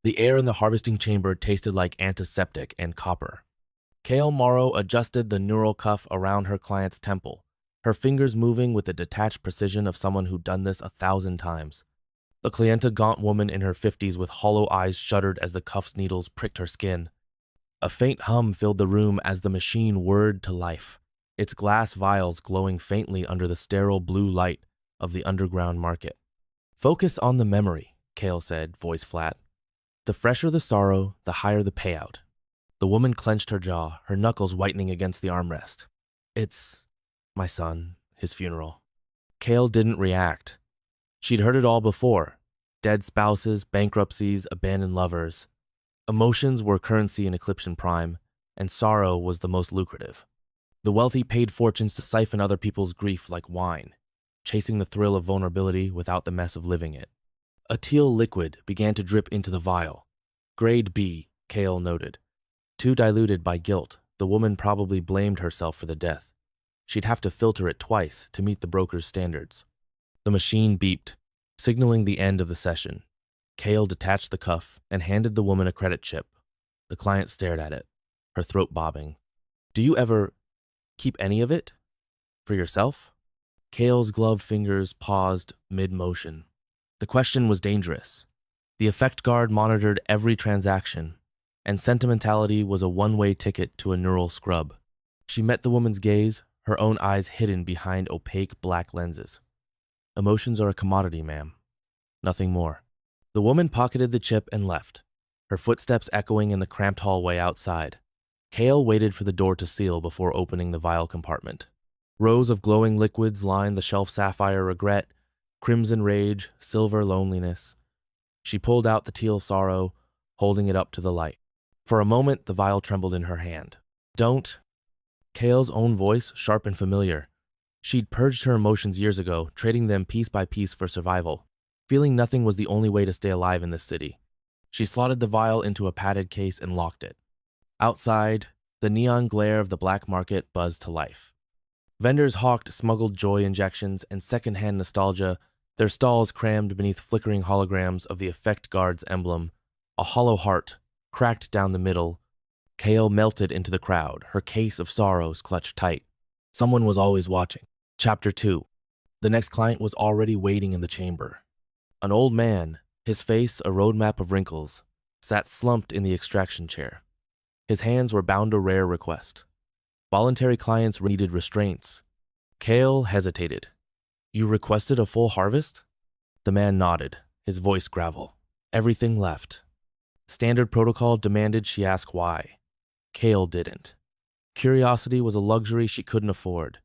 The air in the harvesting chamber tasted like antiseptic and copper. Kael Morrow adjusted the neural cuff around her client's temple, her fingers moving with the detached precision of someone who'd done this 1,000 times. The clienta gaunt woman in her 50s with hollow eyes shuddered as the cuff's needles pricked her skin. A faint hum filled the room as the machine whirred to life, its glass vials glowing faintly under the sterile blue light of the underground market. "Focus on the memory," Kael said, voice flat. "The fresher the sorrow, the higher the payout." The woman clenched her jaw, her knuckles whitening against the armrest. "It's my son, his funeral." Kael didn't react. She'd heard it all before. Dead spouses, bankruptcies, abandoned lovers. Emotions were currency in Eclipsion Prime, and sorrow was the most lucrative. The wealthy paid fortunes to siphon other people's grief like wine, chasing the thrill of vulnerability without the mess of living it. A teal liquid began to drip into the vial. Grade B, Kael noted. Too diluted by guilt, the woman probably blamed herself for the death. She'd have to filter it twice to meet the broker's standards. The machine beeped, signaling the end of the session. Kael detached the cuff and handed the woman a credit chip. The client stared at it, her throat bobbing. "Do you ever keep any of it? For yourself?" Kael's gloved fingers paused mid-motion. The question was dangerous. The effect guard monitored every transaction, and sentimentality was a one-way ticket to a neural scrub. She met the woman's gaze, her own eyes hidden behind opaque black lenses. "Emotions are a commodity, ma'am. Nothing more." The woman pocketed the chip and left, her footsteps echoing in the cramped hallway outside. Kael waited for the door to seal before opening the vial compartment. Rows of glowing liquids lined the shelf: sapphire regret, crimson rage, silver loneliness. She pulled out the teal sorrow, holding it up to the light. For a moment, the vial trembled in her hand. "Don't." Kael's own voice, sharp and familiar. She'd purged her emotions years ago, trading them piece by piece for survival, feeling nothing was the only way to stay alive in this city. She slotted the vial into a padded case and locked it. Outside, the neon glare of the black market buzzed to life. Vendors hawked smuggled joy injections and secondhand nostalgia, their stalls crammed beneath flickering holograms of the effect guard's emblem, a hollow heart, cracked down the middle. Kael melted into the crowd, her case of sorrows clutched tight. Someone was always watching. Chapter 2. The next client was already waiting in the chamber. An old man, his face a roadmap of wrinkles, sat slumped in the extraction chair. His hands were bound to rare request. Voluntary clients needed restraints. Kael hesitated. "You requested a full harvest?" The man nodded, his voice gravel. "Everything left. Standard protocol demanded she ask why." Kael didn't. Curiosity was a luxury she couldn't afford.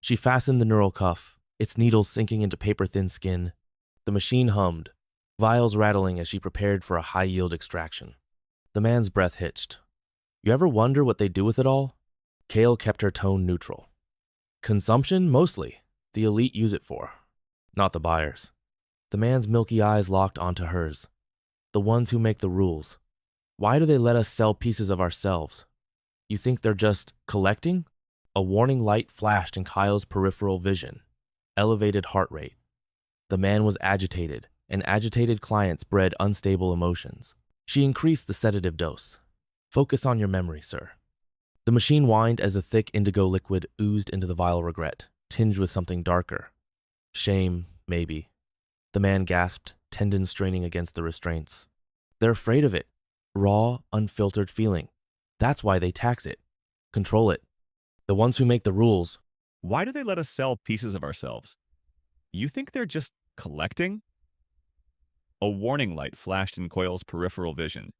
She fastened the neural cuff, its needles sinking into paper-thin skin. The machine hummed, vials rattling as she prepared for a high-yield extraction. The man's breath hitched. "You ever wonder what they do with it all?" Kael kept her tone neutral. "Consumption, mostly. The elite use it for. Not the buyers." The man's milky eyes locked onto hers. "The ones who make the rules. Why do they let us sell pieces of ourselves? You think they're just collecting?" A warning light flashed in Kyle's peripheral vision. Elevated heart rate. The man was agitated, and agitated clients bred unstable emotions. She increased the sedative dose. "Focus on your memory, sir." The machine whined as a thick indigo liquid oozed into the vial. Regret, tinged with something darker. Shame, maybe. The man gasped, tendons straining against the restraints. "They're afraid of it. Raw, unfiltered feeling. That's why they tax it. Control it. The ones who make the rules." Why do they let us sell pieces of ourselves? You think they're just collecting? A warning light flashed in Coyle's peripheral vision.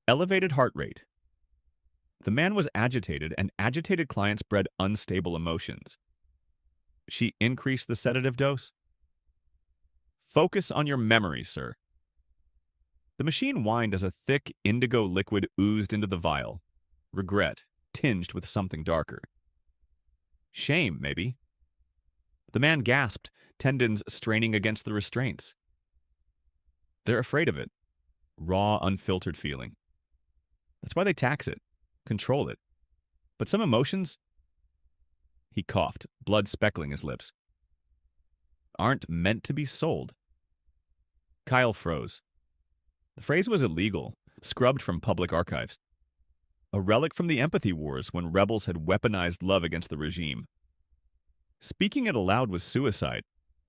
Elevated heart rate. The man was agitated, and agitated clients bred unstable emotions. She increased the sedative dose. "Focus on your memory, sir." The machine whined as a thick indigo liquid oozed into the vial. Regret, tinged with something darker. Shame, maybe. The man gasped, tendons straining against the restraints. They're afraid of it. Raw, unfiltered feeling. That's why they tax it, control it. But some emotions, he coughed, blood speckling his lips, aren't meant to be sold. Kael froze. The phrase was illegal, scrubbed from public archives. A relic from the empathy wars when rebels had weaponized love against the regime. Speaking it aloud was suicide.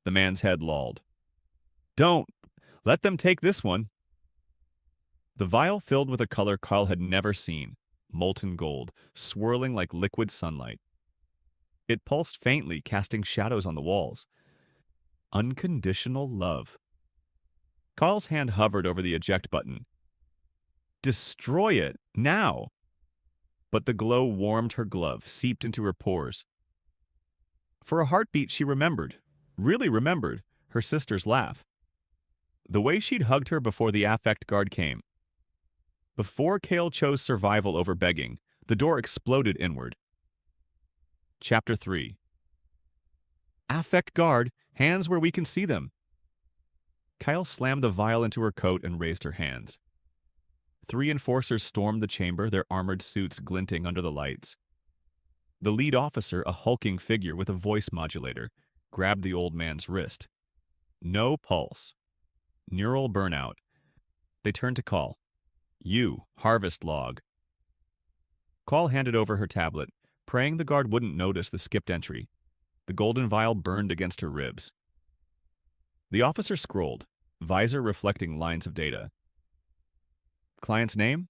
The man's head lolled. Don't! Let them take this one! The vial filled with a color Kael had never seen, molten gold, swirling like liquid sunlight. It pulsed faintly, casting shadows on the walls. Unconditional love. Kael's hand hovered over the eject button. Destroy it, now! But the glow warmed her glove, seeped into her pores. For a heartbeat, she remembered, really remembered, her sister's laugh. The way she'd hugged her before the affect guard came. Before Kael chose survival over begging, the door exploded inward. Chapter 3. Affect guard, hands where we can see them. Kael slammed the vial into her coat and raised her hands. 3 enforcers stormed the chamber, their armored suits glinting under the lights. The lead officer, a hulking figure with a voice modulator, grabbed the old man's wrist. No pulse. Neural burnout. They turned to Kael. You, harvest log. Kael handed over her tablet, praying the guard wouldn't notice the skipped entry. The golden vial burned against her ribs. The officer scrolled, visor reflecting lines of data. Client's name?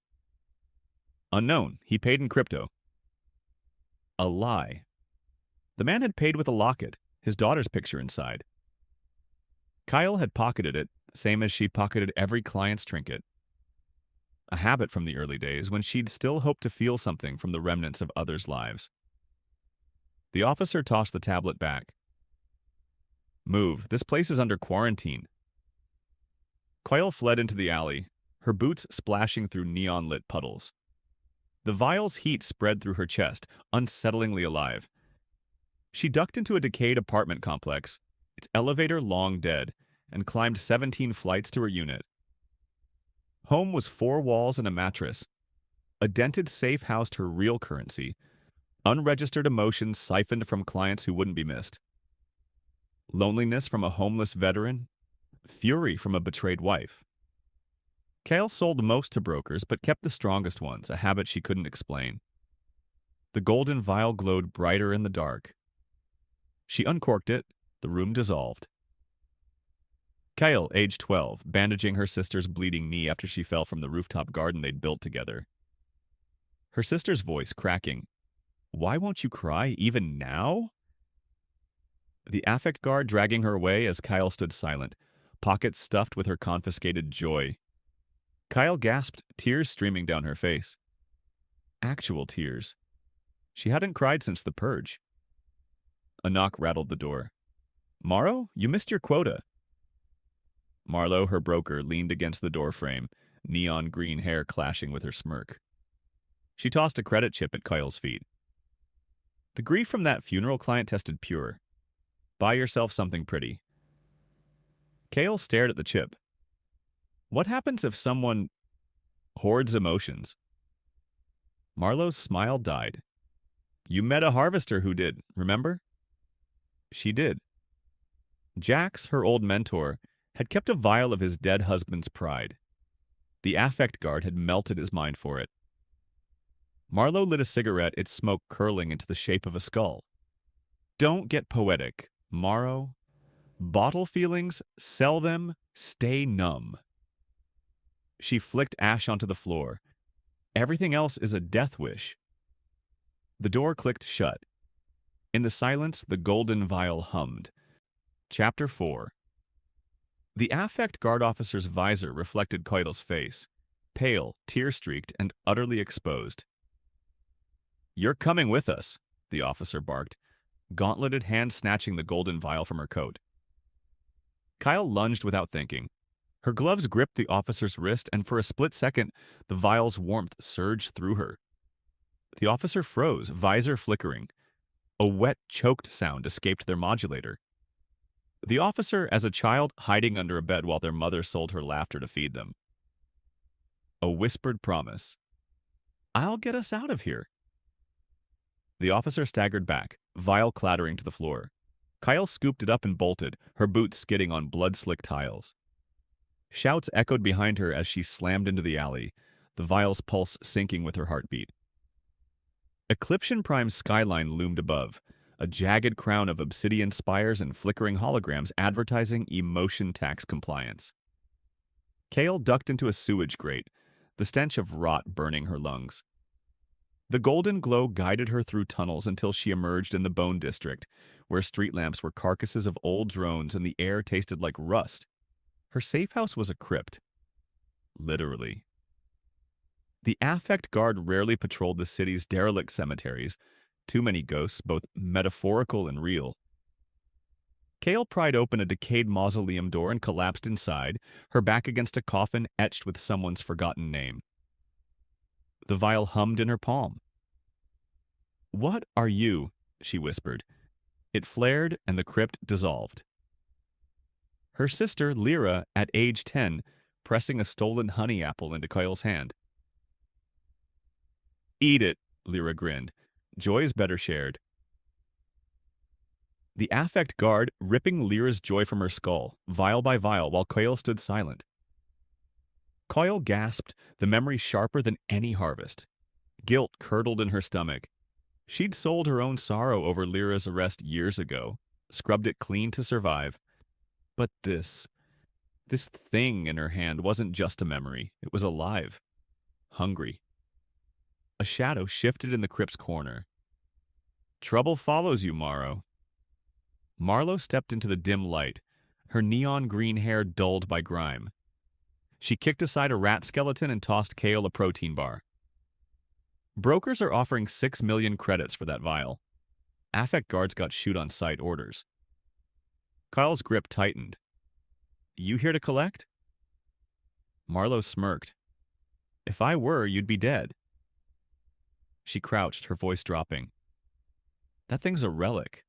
Unknown. He paid in crypto. A lie. The man had paid with a locket, his daughter's picture inside. Kael had pocketed it, same as she pocketed every client's trinket. A habit from the early days when she'd still hoped to feel something from the remnants of others' lives. The officer tossed the tablet back. Move. This place is under quarantine. Kael fled into the alley, her boots splashing through neon-lit puddles. The vial's heat spread through her chest, unsettlingly alive. She ducked into a decayed apartment complex, its elevator long dead, and climbed 17 flights to her unit. Home was 4 walls and a mattress. A dented safe housed her real currency, unregistered emotions siphoned from clients who wouldn't be missed. Loneliness from a homeless veteran, fury from a betrayed wife. Kael sold most to brokers, but kept the strongest ones, a habit she couldn't explain. The golden vial glowed brighter in the dark. She uncorked it, the room dissolved. Kael, age 12, bandaging her sister's bleeding knee after she fell from the rooftop garden they'd built together. Her sister's voice cracking. Why won't you cry, even now? The affect guard dragging her away as Kael stood silent, pockets stuffed with her confiscated joy. Kael gasped, tears streaming down her face. Actual tears. She hadn't cried since the purge. A knock rattled the door. Morrow, you missed your quota. Marlowe, her broker, leaned against the doorframe, neon green hair clashing with her smirk. She tossed a credit chip at Kael's feet. The grief from that funeral client tested pure. Buy yourself something pretty. Kael stared at the chip. What happens if someone hoards emotions? Marlowe's smile died. You met a harvester who did, remember? She did. Jax, her old mentor, had kept a vial of his dead husband's pride. The affect guard had melted his mind for it. Marlowe lit a cigarette, its smoke curling into the shape of a skull. Don't get poetic, Morrow. Bottle feelings, sell them, stay numb. She flicked ash onto the floor. Everything else is a death wish. The door clicked shut. In the silence, the golden vial hummed. Chapter 4. The affect guard officer's visor reflected Kael's face, pale, tear-streaked, and utterly exposed. You're coming with us, the officer barked, gauntleted hand snatching the golden vial from her coat. Kael lunged without thinking. Her gloves gripped the officer's wrist, and for a split second, the vial's warmth surged through her. The officer froze, visor flickering. A wet, choked sound escaped their modulator. The officer, as a child, hiding under a bed while their mother sold her laughter to feed them. A whispered promise. I'll get us out of here. The officer staggered back, vial clattering to the floor. Kael scooped it up and bolted, her boots skidding on blood-slick tiles. Shouts echoed behind her as she slammed into the alley, the vial's pulse syncing with her heartbeat. Eclipsion Prime's skyline loomed above, a jagged crown of obsidian spires and flickering holograms advertising emotion tax compliance. Kael ducked into a sewage grate, the stench of rot burning her lungs. The golden glow guided her through tunnels until she emerged in the Bone District, where street lamps were carcasses of old drones and the air tasted like rust. Her safe house was a crypt. Literally. The affect guard rarely patrolled the city's derelict cemeteries, too many ghosts, both metaphorical and real. Kael pried open a decayed mausoleum door and collapsed inside, her back against a coffin etched with someone's forgotten name. The vial hummed in her palm. "What are you?" she whispered. It flared and the crypt dissolved. Her sister, Lyra, at age 10, pressing a stolen honey apple into Kael's hand. "Eat it," Lyra grinned. "Joy is better shared." The affect guard ripping Lyra's joy from her skull, vial by vial, while Kael stood silent. Kael gasped, the memory sharper than any harvest. Guilt curdled in her stomach. She'd sold her own sorrow over Lyra's arrest years ago, scrubbed it clean to survive. But this thing in her hand wasn't just a memory. It was alive. Hungry. A shadow shifted in the crypt's corner. "Trouble follows you, Morrow." Marlowe stepped into the dim light, her neon green hair dulled by grime. She kicked aside a rat skeleton and tossed Kael a protein bar. "Brokers are offering 6 million credits for that vial. Affect guards got shoot-on-sight orders." Kyle's grip tightened. "You here to collect?" Marlowe smirked. "If I were, you'd be dead." She crouched, her voice dropping. "That thing's a relic.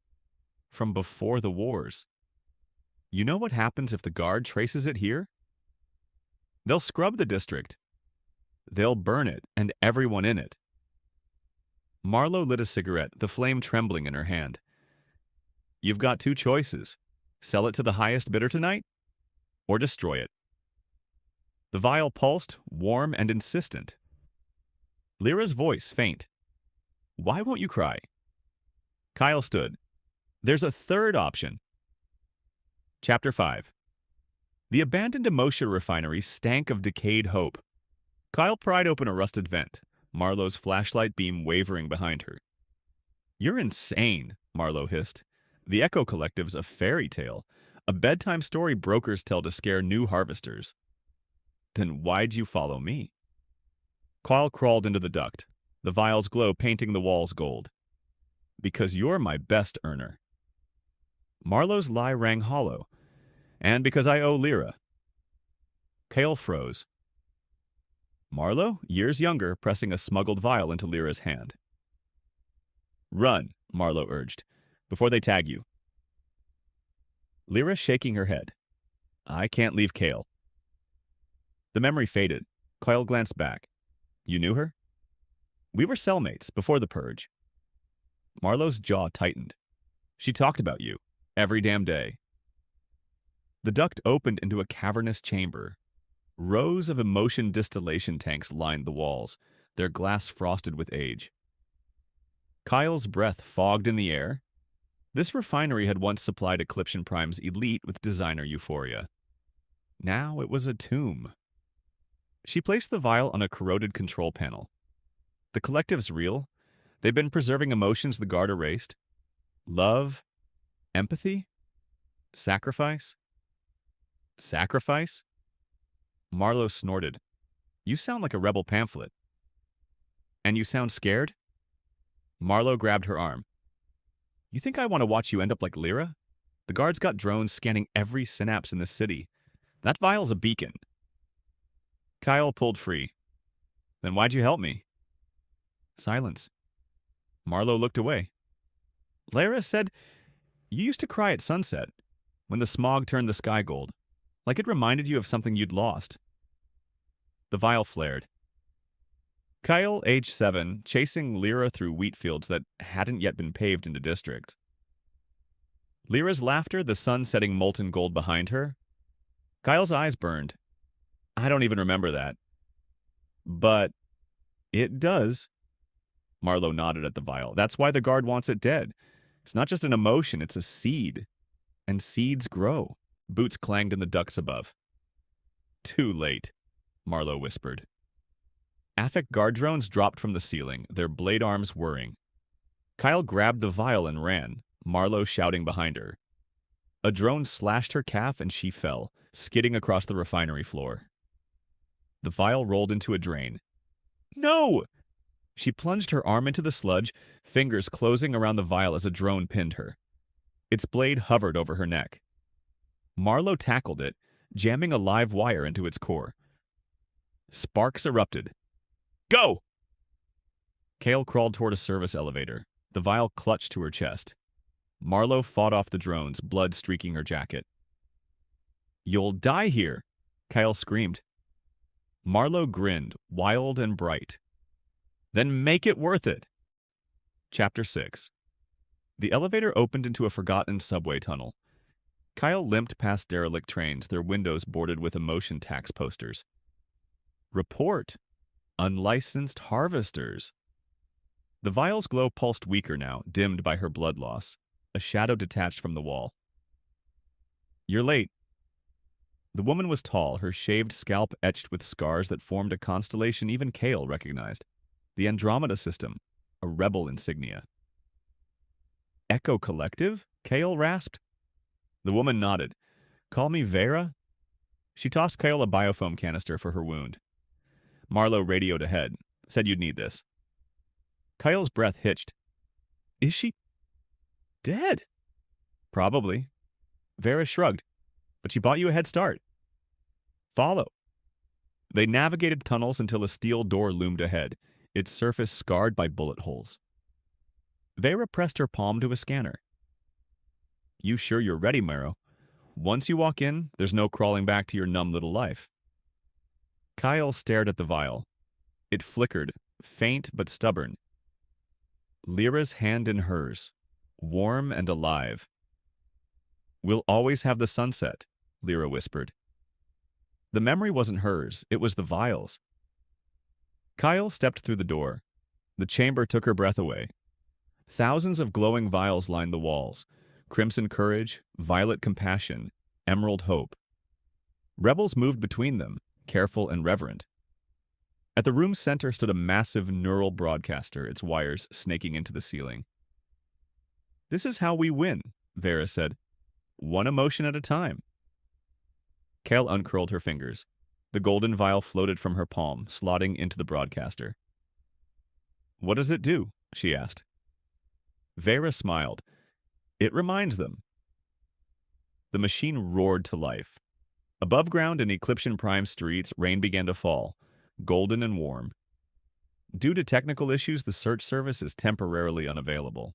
From before the wars. You know what happens if the guard traces it here? They'll scrub the district. They'll burn it, and everyone in it." Marlowe lit a cigarette, the flame trembling in her hand. "You've got two choices. Sell it to the highest bidder tonight, or destroy it." The vial pulsed, warm and insistent. Lyra's voice faint. "Why won't you cry?" Kael stood. "There's a third option." Chapter 5. The abandoned Emotia refinery stank of decayed hope. Kael pried open a rusted vent, Marlowe's flashlight beam wavering behind her. "You're insane," Marlowe hissed. "The Echo Collective's a fairy tale, a bedtime story brokers tell to scare new harvesters." "Then why'd you follow me?" Kael crawled into the duct, the vial's glow painting the walls gold. "Because you're my best earner." Marlowe's lie rang hollow. "And because I owe Lyra." Kael froze. Marlowe, years younger, pressing a smuggled vial into Lyra's hand. "Run," Marlowe urged, "before they tag you." Lyra shaking her head. "I can't leave Kael." The memory faded. Kael glanced back. "You knew her?" "We were cellmates before the purge." Marlowe's jaw tightened. "She talked about you. Every damn day." The duct opened into a cavernous chamber. Rows of emotion distillation tanks lined the walls, their glass frosted with age. Kael's breath fogged in the air. This refinery had once supplied Eclipsion Prime's elite with designer euphoria. Now it was a tomb. She placed the vial on a corroded control panel. The collective's real. They've been preserving emotions the guard erased. Love. Empathy? Sacrifice? Sacrifice? Marlowe snorted. "You sound like a rebel pamphlet." "And you sound scared?" Marlowe grabbed her arm. "You think I want to watch you end up like Lyra? The guards got drones scanning every synapse in the city. That vial's a beacon." Kael pulled free. "Then why'd you help me?" Silence. Marlowe looked away. "Lyra said, you used to cry at sunset, when the smog turned the sky gold, like it reminded you of something you'd lost." The vial flared. Kael, age 7, chasing Lyra through wheat fields that hadn't yet been paved into districts. Lyra's laughter, the sun setting molten gold behind her. Kael's eyes burned. I don't even remember that. But it does. Marlowe nodded at the vial. That's why the guard wants it dead. It's not just an emotion, it's a seed. And seeds grow. Boots clanged in the ducts above. Too late, Marlowe whispered. Affect guard drones dropped from the ceiling, their blade arms whirring. Kael grabbed the vial and ran, Marlowe shouting behind her. A drone slashed her calf and she fell, skidding across the refinery floor. The vial rolled into a drain. No! She plunged her arm into the sludge, fingers closing around the vial as a drone pinned her. Its blade hovered over her neck. Marlowe tackled it, jamming a live wire into its core. Sparks erupted. Go! Kael crawled toward a service elevator, the vial clutched to her chest. Marlowe fought off the drones, blood streaking her jacket. You'll die here, Kael screamed. Marlowe grinned, wild and bright. Then make it worth it. Chapter 6. The elevator opened into a forgotten subway tunnel. Kael limped past derelict trains, their windows boarded with emotion tax posters. Report. Unlicensed harvesters. The vial's glow pulsed weaker now, dimmed by her blood loss. A shadow detached from the wall. You're late. The woman was tall, her shaved scalp etched with scars that formed a constellation even Kael recognized. The Andromeda system, a rebel insignia. Echo Collective? Kael rasped. The woman nodded. Call me Vera? She tossed Kael a biofoam canister for her wound. Marlowe radioed ahead, said you'd need this. Kael's breath hitched. Is she dead? Probably. Vera shrugged. But she bought you a head start. Follow. They navigated tunnels until a steel door loomed ahead, its surface scarred by bullet holes. Vera pressed her palm to a scanner. You sure you're ready, Morrow? Once you walk in, there's no crawling back to your numb little life. Kael stared at the vial. It flickered, faint but stubborn. Lyra's hand in hers, warm and alive. We'll always have the sunset, Lyra whispered. The memory wasn't hers, it was the vial's. Kael stepped through the door. The chamber took her breath away. Thousands of glowing vials lined the walls. Crimson courage, violet compassion, emerald hope. Rebels moved between them, careful and reverent. At the room's center stood a massive neural broadcaster, its wires snaking into the ceiling. This is how we win, Vera said. One emotion at a time. Kael uncurled her fingers. The golden vial floated from her palm, slotting into the broadcaster. What does it do? She asked. Vera smiled. It reminds them. The machine roared to life. Above ground in Eclipsion Prime streets, rain began to fall, golden and warm. Due to technical issues, the search service is temporarily unavailable.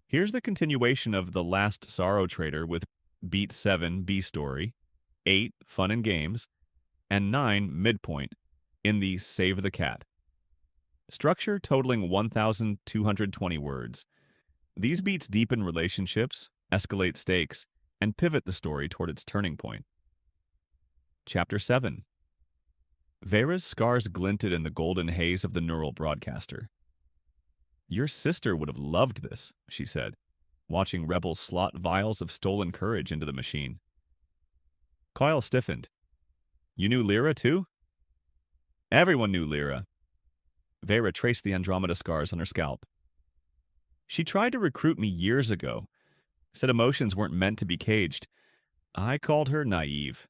Here's the continuation of The Last Sorrow Trader with Beat 7, B-Story, 8, Fun and Games, and 9, Midpoint, in the Save the Cat. Structure totaling 1,220 words. These beats deepen relationships, escalate stakes, and pivot the story toward its turning point. Chapter 7. Vera's scars glinted in the golden haze of the neural broadcaster. Your sister would have loved this, she said, watching rebels slot vials of stolen courage into the machine. Kael stiffened. You knew Lyra, too? Everyone knew Lyra. Vera traced the Andromeda scars on her scalp. She tried to recruit me years ago, said emotions weren't meant to be caged. I called her naive.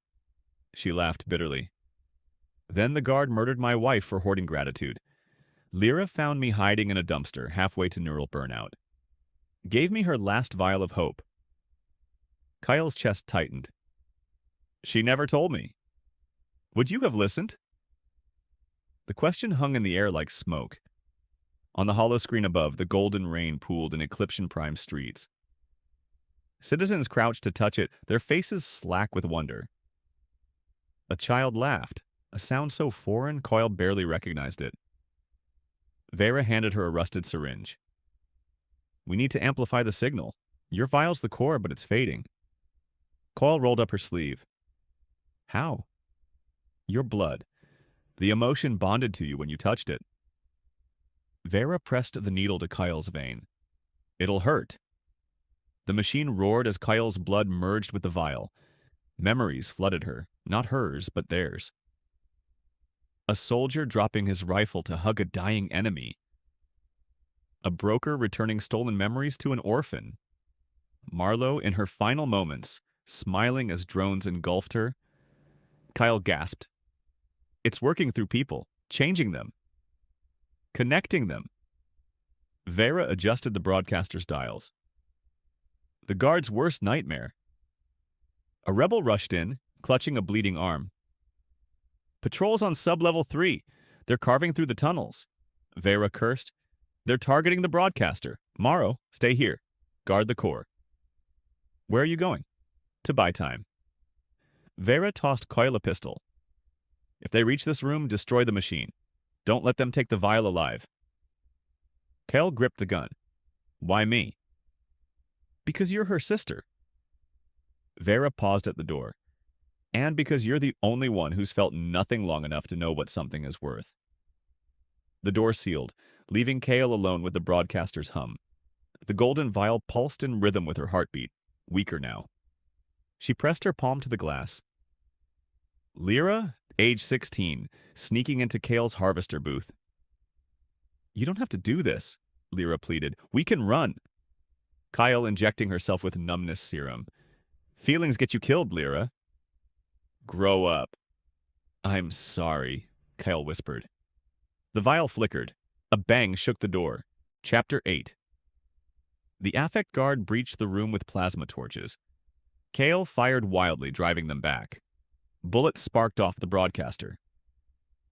She laughed bitterly. Then the guard murdered my wife for hoarding gratitude. Lyra found me hiding in a dumpster halfway to neural burnout. Gave me her last vial of hope. Kael's chest tightened. She never told me. Would you have listened? The question hung in the air like smoke. On the hollow screen above, the golden rain pooled in Eclipsion Prime streets. Citizens crouched to touch it, their faces slack with wonder. A child laughed, a sound so foreign Kael barely recognized it. Vera handed her a rusted syringe. We need to amplify the signal. Your vial's the core, but it's fading. Kael rolled up her sleeve. How? Your blood. The emotion bonded to you when you touched it. Vera pressed the needle to Kael's vein. It'll hurt. The machine roared as Kael's blood merged with the vial. Memories flooded her, not hers, but theirs. A soldier dropping his rifle to hug a dying enemy. A broker returning stolen memories to an orphan. Marlowe, in her final moments, smiling as drones engulfed her. Kael gasped. It's working through people, changing them, connecting them. Vera adjusted the broadcaster's dials. The guard's worst nightmare. A rebel rushed in, clutching a bleeding arm. Patrols on sub-level 3. They're carving through the tunnels. Vera cursed. They're targeting the broadcaster. Morrow, stay here. Guard the core. Where are you going? To buy time. Vera tossed Kael a pistol. If they reach this room, destroy the machine. Don't let them take the vial alive. Kael gripped the gun. Why me? Because you're her sister. Vera paused at the door. And because you're the only one who's felt nothing long enough to know what something is worth. The door sealed, leaving Kael alone with the broadcaster's hum. The golden vial pulsed in rhythm with her heartbeat, weaker now. She pressed her palm to the glass. Lyra, age 16, sneaking into Kael's harvester booth. You don't have to do this, Lyra pleaded. We can run. Kael injecting herself with numbness serum. Feelings get you killed, Lyra. Grow up. I'm sorry, Kael whispered. The vial flickered. A bang shook the door. Chapter 8. The affect guard breached the room with plasma torches. Kael fired wildly, driving them back. Bullets sparked off the broadcaster.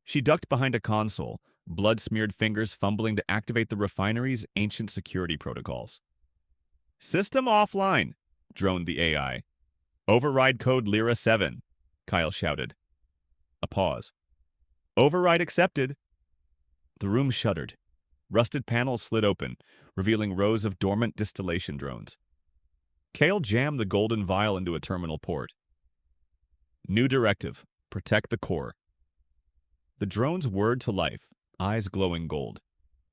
She ducked behind a console, blood-smeared fingers fumbling to activate the refinery's ancient security protocols. System offline, droned the AI. Override code Lyra 7, Kael shouted. A pause. Override accepted. The room shuddered. Rusted panels slid open, revealing rows of dormant distillation drones. Kael jammed the golden vial into a terminal port. New directive. Protect the core. The drones whirred to life, eyes glowing gold.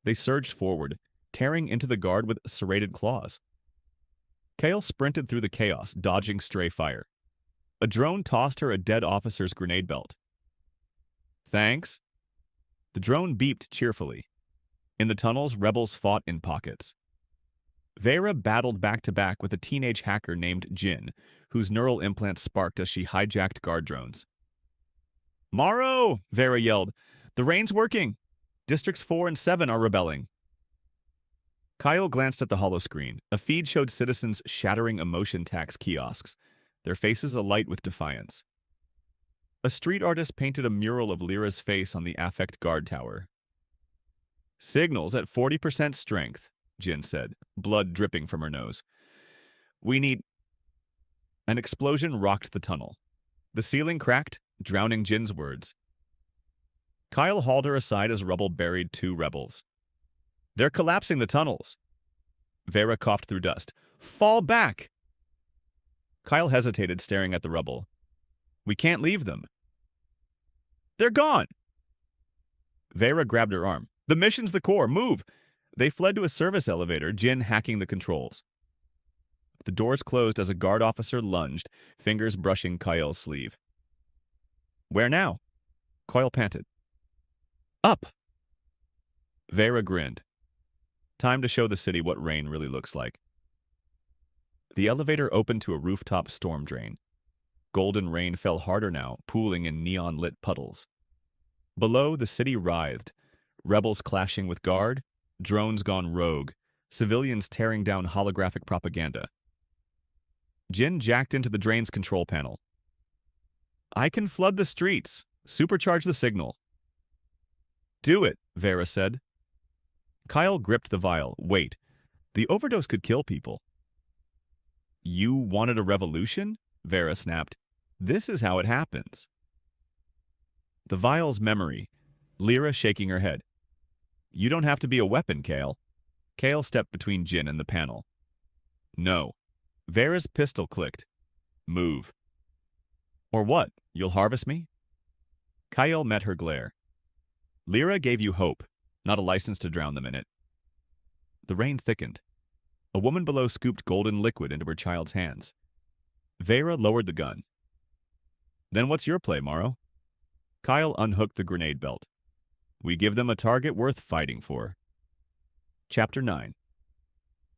They surged forward, tearing into the guard with serrated claws. Kael sprinted through the chaos, dodging stray fire. A drone tossed her a dead officer's grenade belt. Thanks. The drone beeped cheerfully. In the tunnels, rebels fought in pockets. Vera battled back-to-back with a teenage hacker named Jin, whose neural implants sparked as she hijacked guard drones. Morrow! Vera yelled. The rain's working! Districts 4 and 7 are rebelling. Kael glanced at the holoscreen. A feed showed citizens shattering emotion tax kiosks, their faces alight with defiance. A street artist painted a mural of Lyra's face on the affect guard tower. Signals at 40% strength, Jin said, blood dripping from her nose. We need... An explosion rocked the tunnel. The ceiling cracked, drowning Jin's words. Kael hauled her aside as rubble buried 2 rebels. They're collapsing the tunnels. Vera coughed through dust. Fall back! Kael hesitated, staring at the rubble. We can't leave them. They're gone! Vera grabbed her arm. The mission's the core. Move! They fled to a service elevator, Jin hacking the controls. The doors closed as a guard officer lunged, fingers brushing Kael's sleeve. Where now? Kael panted. Up! Vera grinned. Time to show the city what rain really looks like. The elevator opened to a rooftop storm drain. Golden rain fell harder now, pooling in neon-lit puddles. Below, the city writhed, rebels clashing with guard, drones gone rogue, civilians tearing down holographic propaganda. Jin jacked into the drain's control panel. I can flood the streets, supercharge the signal. Do it, Vera said. Kael gripped the vial. Wait, the overdose could kill people. You wanted a revolution? Vera snapped. This is how it happens. The vial's memory. Lyra shaking her head. You don't have to be a weapon, Kael. Kael stepped between Jin and the panel. No. Vera's pistol clicked. Move. Or what? You'll harvest me? Kael met her glare. Lyra gave you hope, not a license to drown them in it. The rain thickened. A woman below scooped golden liquid into her child's hands. Vera lowered the gun. Then what's your play, Morrow? Kael unhooked the grenade belt. We give them a target worth fighting for. Chapter 9.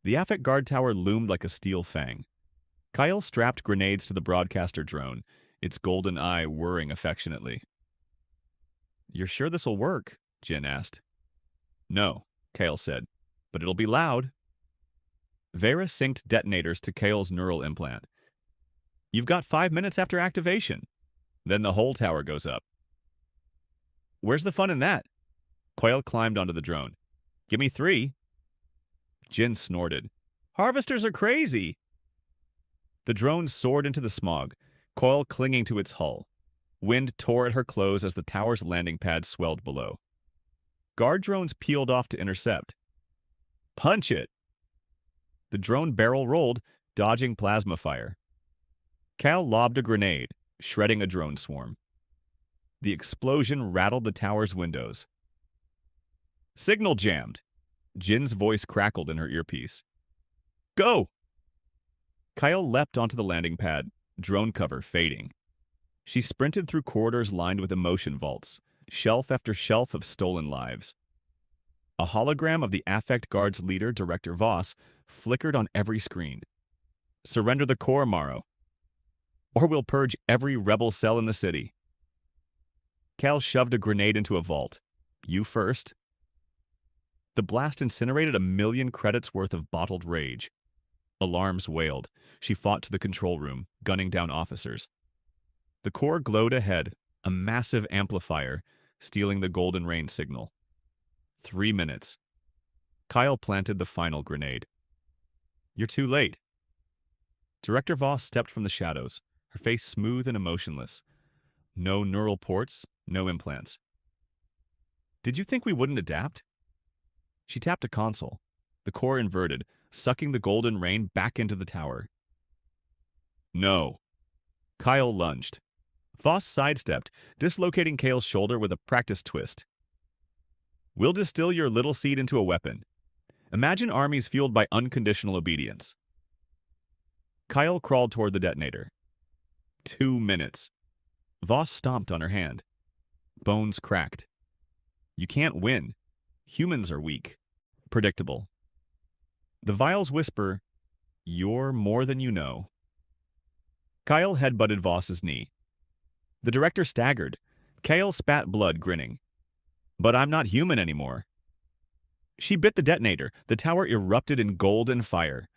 The Affect guard tower loomed like a steel fang. Kael strapped grenades to the broadcaster drone, its golden eye whirring affectionately. You're sure this'll work? Jin asked. No, Kael said, but it'll be loud. Vera synced detonators to Kael's neural implant. You've got 5 minutes after activation. Then the whole tower goes up. Where's the fun in that? Kael climbed onto the drone. Give me 3. Jin snorted. Harvesters are crazy! The drone soared into the smog, Kael clinging to its hull. Wind tore at her clothes as the tower's landing pad swelled below. Guard drones peeled off to intercept. Punch it! The drone barrel rolled, dodging plasma fire. Kael lobbed a grenade, shredding a drone swarm. The explosion rattled the tower's windows. Signal jammed. Jin's voice crackled in her earpiece. Go! Kael leapt onto the landing pad, drone cover fading. She sprinted through corridors lined with emotion vaults, shelf after shelf of stolen lives. A hologram of the Affect Guard's leader, Director Voss, flickered on every screen. Surrender the core, Morrow, or we'll purge every rebel cell in the city. Kael shoved a grenade into a vault. You first. The blast incinerated 1,000,000 credits worth of bottled rage. Alarms wailed. She fought to the control room, gunning down officers. The core glowed ahead, a massive amplifier, stealing the golden rain signal. 3 minutes. Kael planted the final grenade. You're too late. Director Voss stepped from the shadows, her face smooth and emotionless. No neural ports, no implants. Did you think we wouldn't adapt? She tapped a console. The core inverted, sucking the golden rain back into the tower. No. Kael lunged. Voss sidestepped, dislocating Kael's shoulder with a practiced twist. We'll distill your little seed into a weapon. Imagine armies fueled by unconditional obedience. Kael crawled toward the detonator. 2 minutes. Voss stomped on her hand. Bones cracked. You can't win. Humans are weak. Predictable. The vials whisper, you're more than you know. Kael headbutted Voss's knee. The director staggered. Kael spat blood, grinning. But I'm not human anymore. She bit the detonator. The tower erupted in golden fire.